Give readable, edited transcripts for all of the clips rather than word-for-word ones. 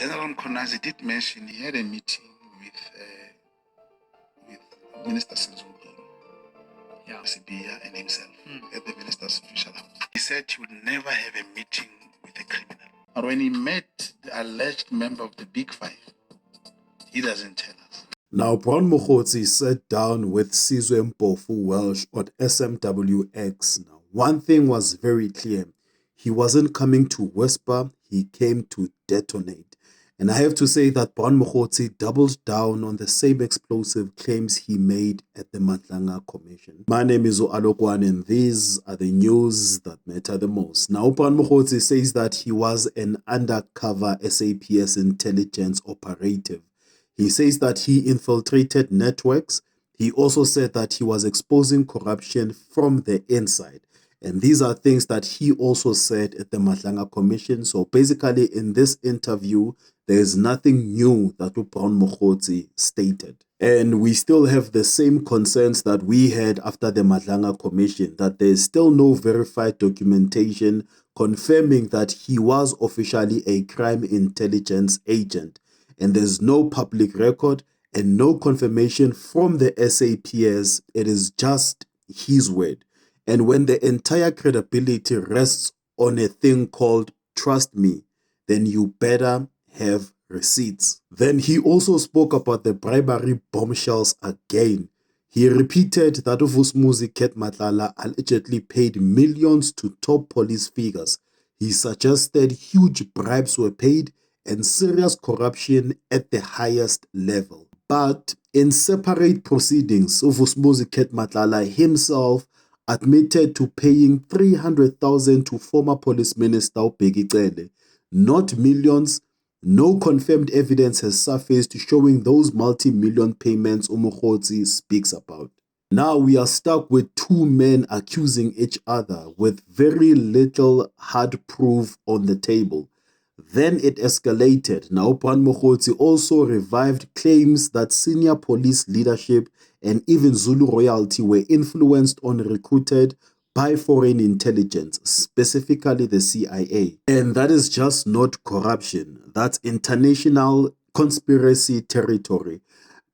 General Mkhwanazi did mention he had a meeting with Minister Senzo Sibiya and himself at the minister's official house. He said he would never have a meeting with a criminal. But when he met the alleged member of the Big Five, he doesn't tell us. Now, Brown Mokhotsi sat down with Sizwe Mpofu Welsh on SMWX. Now, one thing was very clear. He wasn't coming to whisper, he came to detonate. And I have to say that Brown Mokhotsi doubled down on the same explosive claims he made at the Matlanga Commission. My name is Alokwan, and these are the news that matter the most. Now, Brown Mokhotsi says that he was an undercover SAPS intelligence operative. He says that he infiltrated networks. He also said that he was exposing corruption from the inside. And these are things that he also said at the Matlanga Commission. So basically, in this interview, there is nothing new that Brown Mokhotsi stated. And we still have the same concerns that we had after the Matlanga Commission, that there is still no verified documentation confirming that he was officially a crime intelligence agent. And there's no public record and no confirmation from the SAPS. It is just his word. And when the entire credibility rests on a thing called trust me, then you better have receipts. Then he also spoke about the bribery bombshells again. He repeated that Vusumuzi Ket Matlala allegedly paid millions to top police figures. He suggested huge bribes were paid and serious corruption at the highest level. But in separate proceedings, Vusumuzi Ket Matlala himself admitted to paying 300,000 to former police minister Bheki Cele. Not millions. No confirmed evidence has surfaced showing those multi-million payments Mokhotsi speaks about. Now we are stuck with two men accusing each other with very little hard proof on the table. Then it escalated. Now Brown Mokhotsi also revived claims that senior police leadership and even Zulu royalty were influenced or recruited by foreign intelligence, specifically the CIA. And that is just not corruption. That's international conspiracy territory.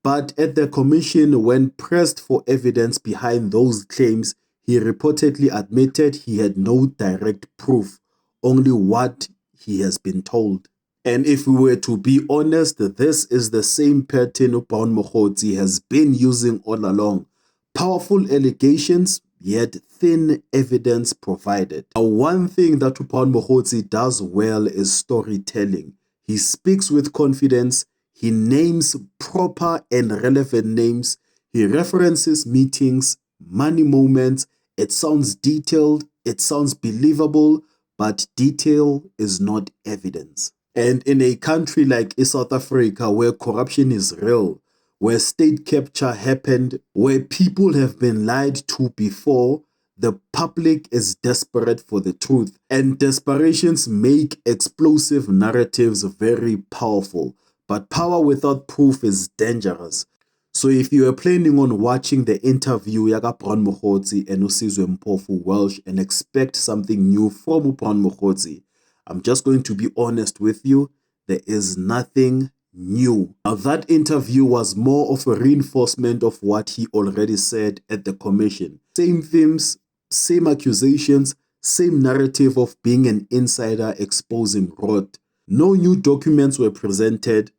But at the commission, when pressed for evidence behind those claims, he reportedly admitted he had no direct proof, only what he has been told. And if we were to be honest, this is the same pattern Brown Mokhotsi has been using all along. Powerful allegations, yet thin evidence provided. Now, one thing that Brown Mokhotsi does well is storytelling. He speaks with confidence, he names proper and relevant names, he references meetings, money moments. It sounds detailed, it sounds believable, but detail is not evidence. And in a country like South Africa, where corruption is real, where state capture happened, where people have been lied to before, the public is desperate for the truth. And desperations make explosive narratives very powerful. But power without proof is dangerous. So if you are planning on watching the interview Yaga Brown Mokhotsi and Sizwe Mpofu Welsh and expect something new from Brown Mokhotsi, I'm just going to be honest with you, there is nothing new. Now that interview was more of a reinforcement of what he already said at the commission. Same themes, same accusations, same narrative of being an insider exposing rot. No new documents were presented,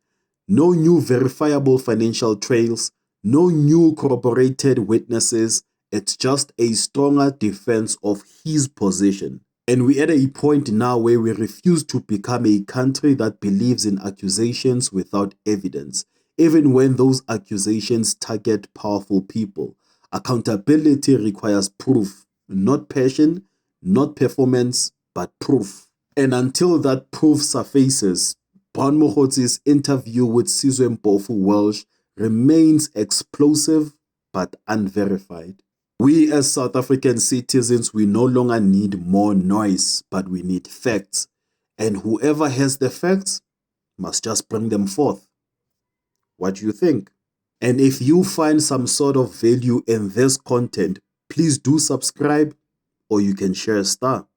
no new verifiable financial trails, no new corroborated witnesses. It's just a stronger defense of his position. And we're at a point now where we refuse to become a country that believes in accusations without evidence, even when those accusations target powerful people. Accountability requires proof, not passion, not performance, but proof. And until that proof surfaces, Brown Mokhotsi's interview with Sizwe Mpofu Welsh remains explosive but unverified. We as South African citizens, we no longer need more noise, but we need facts. And whoever has the facts must just bring them forth. What do you think? And if you find some sort of value in this content, please do subscribe or you can share a star.